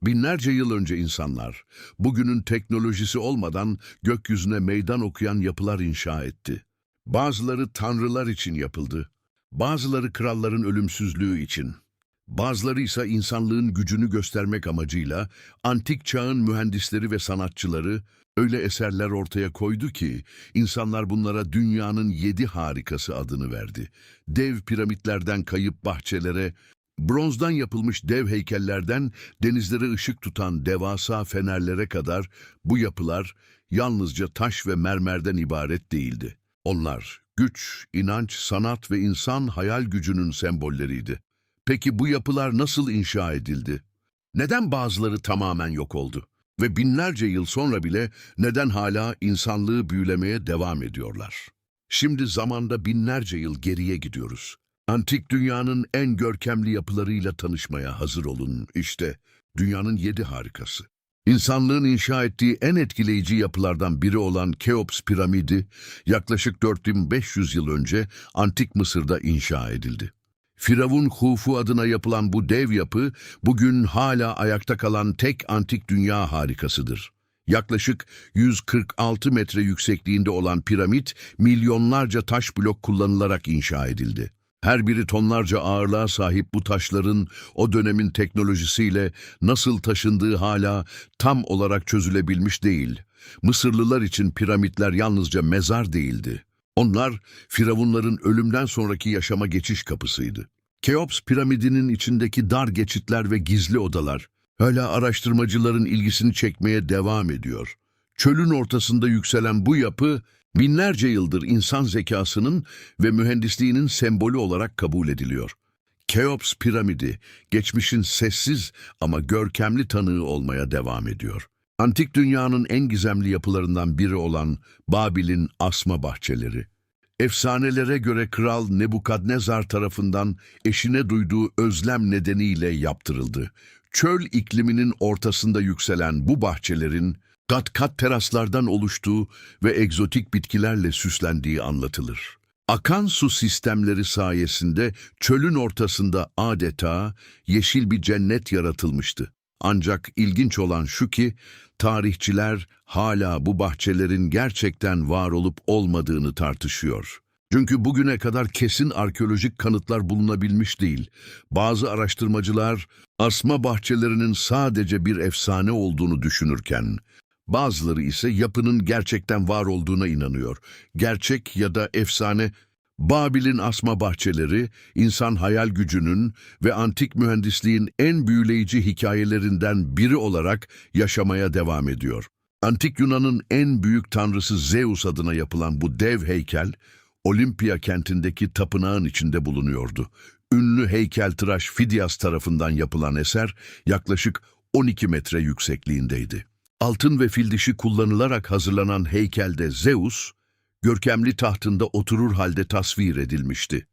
Binlerce yıl önce insanlar, bugünün teknolojisi olmadan gökyüzüne meydan okuyan yapılar inşa etti. Bazıları tanrılar için yapıldı, bazıları kralların ölümsüzlüğü için, bazıları ise insanlığın gücünü göstermek amacıyla antik çağın mühendisleri ve sanatçıları öyle eserler ortaya koydu ki insanlar bunlara dünyanın 7 harikası adını verdi. Dev piramitlerden kayıp bahçelere, bronzdan yapılmış dev heykellerden denizlere ışık tutan devasa fenerlere kadar bu yapılar yalnızca taş ve mermerden ibaret değildi. Onlar güç, inanç, sanat ve insan hayal gücünün sembolleriydi. Peki bu yapılar nasıl inşa edildi? Neden bazıları tamamen yok oldu? Ve binlerce yıl sonra bile neden hala insanlığı büyülemeye devam ediyorlar? Şimdi zamanda binlerce yıl geriye gidiyoruz. Antik dünyanın en görkemli yapılarıyla tanışmaya hazır olun. İşte dünyanın 7 harikası. İnsanlığın inşa ettiği en etkileyici yapılardan biri olan Keops piramidi yaklaşık 4500 yıl önce Antik Mısır'da inşa edildi. Firavun Khufu adına yapılan bu dev yapı bugün hala ayakta kalan tek antik dünya harikasıdır. Yaklaşık 146 metre yüksekliğinde olan piramit milyonlarca taş blok kullanılarak inşa edildi. Her biri tonlarca ağırlığa sahip bu taşların o dönemin teknolojisiyle nasıl taşındığı hala tam olarak çözülebilmiş değil. Mısırlılar için piramitler yalnızca mezar değildi. Onlar, firavunların ölümden sonraki yaşama geçiş kapısıydı. Keops piramidinin içindeki dar geçitler ve gizli odalar, hala araştırmacıların ilgisini çekmeye devam ediyor. Çölün ortasında yükselen bu yapı, binlerce yıldır insan zekasının ve mühendisliğinin sembolü olarak kabul ediliyor. Keops piramidi, geçmişin sessiz ama görkemli tanığı olmaya devam ediyor. Antik dünyanın en gizemli yapılarından biri olan Babil'in asma bahçeleri. Efsanelere göre Kral Nebukadnezar tarafından eşine duyduğu özlem nedeniyle yaptırıldı. Çöl ikliminin ortasında yükselen bu bahçelerin kat kat teraslardan oluştuğu ve egzotik bitkilerle süslendiği anlatılır. Akan su sistemleri sayesinde çölün ortasında adeta yeşil bir cennet yaratılmıştı. Ancak ilginç olan şu ki, tarihçiler hala bu bahçelerin gerçekten var olup olmadığını tartışıyor. Çünkü bugüne kadar kesin arkeolojik kanıtlar bulunabilmiş değil. Bazı araştırmacılar asma bahçelerinin sadece bir efsane olduğunu düşünürken, bazıları ise yapının gerçekten var olduğuna inanıyor. Gerçek ya da efsane, Babil'in asma bahçeleri, insan hayal gücünün ve antik mühendisliğin en büyüleyici hikayelerinden biri olarak yaşamaya devam ediyor. Antik Yunan'ın en büyük tanrısı Zeus adına yapılan bu dev heykel, Olimpiya kentindeki tapınağın içinde bulunuyordu. Ünlü heykeltıraş Fidias tarafından yapılan eser yaklaşık 12 metre yüksekliğindeydi. Altın ve fil dişi kullanılarak hazırlanan heykelde Zeus, görkemli tahtında oturur halde tasvir edilmişti.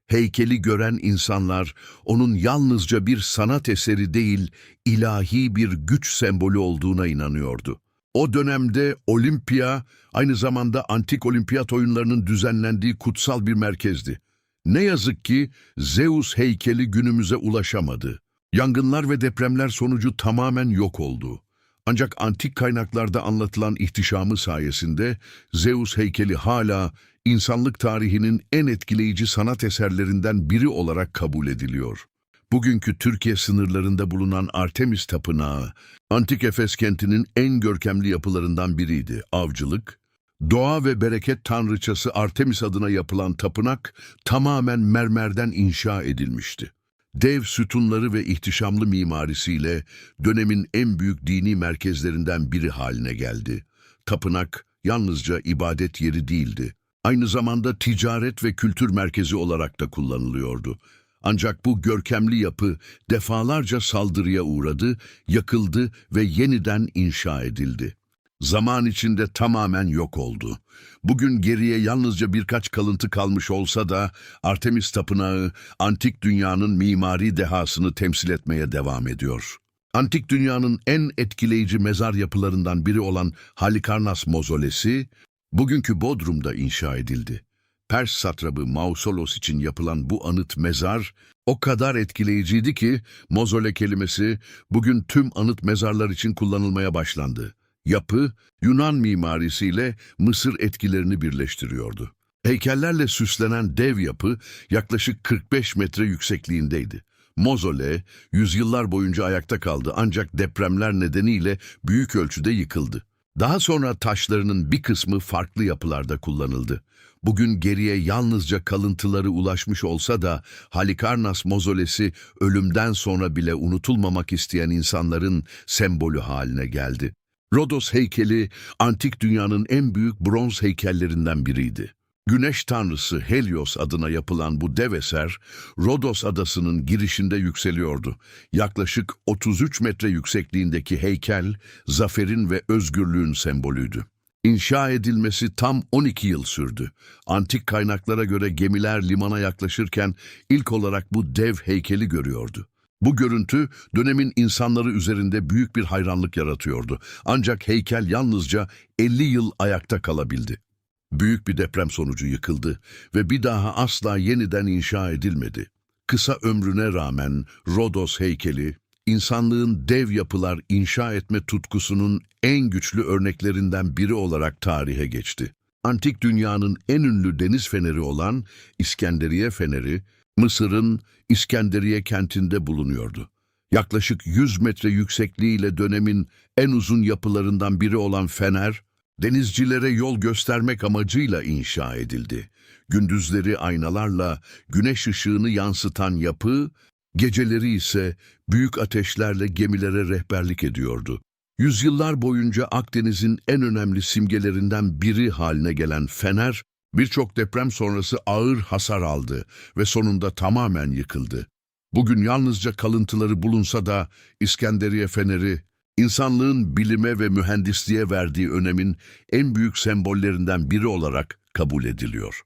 Heykeli gören insanlar, onun yalnızca bir sanat eseri değil, ilahi bir güç sembolü olduğuna inanıyordu. O dönemde Olimpiya, aynı zamanda antik olimpiyat oyunlarının düzenlendiği kutsal bir merkezdi. Ne yazık ki Zeus heykeli günümüze ulaşamadı. Yangınlar ve depremler sonucu tamamen yok oldu. Ancak antik kaynaklarda anlatılan ihtişamı sayesinde Zeus heykeli hala insanlık tarihinin en etkileyici sanat eserlerinden biri olarak kabul ediliyor. Bugünkü Türkiye sınırlarında bulunan Artemis Tapınağı, Antik Efes kentinin en görkemli yapılarından biriydi. Avcılık, doğa ve bereket tanrıçası Artemis adına yapılan tapınak tamamen mermerden inşa edilmişti. Dev sütunları ve ihtişamlı mimarisiyle dönemin en büyük dini merkezlerinden biri haline geldi. Tapınak yalnızca ibadet yeri değildi. Aynı zamanda ticaret ve kültür merkezi olarak da kullanılıyordu. Ancak bu görkemli yapı defalarca saldırıya uğradı, yakıldı ve yeniden inşa edildi. Zaman içinde tamamen yok oldu. Bugün geriye yalnızca birkaç kalıntı kalmış olsa da Artemis Tapınağı antik dünyanın mimari dehasını temsil etmeye devam ediyor. Antik dünyanın en etkileyici mezar yapılarından biri olan Halikarnas Mozolesi, bugünkü Bodrum'da inşa edildi. Pers satrabı Mausolos için yapılan bu anıt mezar o kadar etkileyiciydi ki mozole kelimesi bugün tüm anıt mezarlar için kullanılmaya başlandı. Yapı, Yunan mimarisiyle Mısır etkilerini birleştiriyordu. Heykellerle süslenen dev yapı yaklaşık 45 metre yüksekliğindeydi. Mozole, yüzyıllar boyunca ayakta kaldı ancak depremler nedeniyle büyük ölçüde yıkıldı. Daha sonra taşlarının bir kısmı farklı yapılarda kullanıldı. Bugün geriye yalnızca kalıntıları ulaşmış olsa da Halikarnas mozolesi ölümden sonra bile unutulmamak isteyen insanların sembolü haline geldi. Rodos heykeli, antik dünyanın en büyük bronz heykellerinden biriydi. Güneş tanrısı Helios adına yapılan bu dev eser, Rodos adasının girişinde yükseliyordu. Yaklaşık 33 metre yüksekliğindeki heykel, zaferin ve özgürlüğün sembolüydü. İnşa edilmesi tam 12 yıl sürdü. Antik kaynaklara göre gemiler limana yaklaşırken ilk olarak bu dev heykeli görüyordu. Bu görüntü dönemin insanları üzerinde büyük bir hayranlık yaratıyordu. Ancak heykel yalnızca 50 yıl ayakta kalabildi. Büyük bir deprem sonucu yıkıldı ve bir daha asla yeniden inşa edilmedi. Kısa ömrüne rağmen Rodos heykeli, insanlığın dev yapılar inşa etme tutkusunun en güçlü örneklerinden biri olarak tarihe geçti. Antik dünyanın en ünlü deniz feneri olan İskenderiye Feneri, Mısır'ın İskenderiye kentinde bulunuyordu. Yaklaşık 100 metre yüksekliğiyle dönemin en uzun yapılarından biri olan fener, denizcilere yol göstermek amacıyla inşa edildi. Gündüzleri aynalarla güneş ışığını yansıtan yapı, geceleri ise büyük ateşlerle gemilere rehberlik ediyordu. Yüzyıllar boyunca Akdeniz'in en önemli simgelerinden biri haline gelen fener, birçok deprem sonrası ağır hasar aldı ve sonunda tamamen yıkıldı. Bugün yalnızca kalıntıları bulunsa da İskenderiye Feneri, İnsanlığın bilime ve mühendisliğe verdiği önemin en büyük sembollerinden biri olarak kabul ediliyor.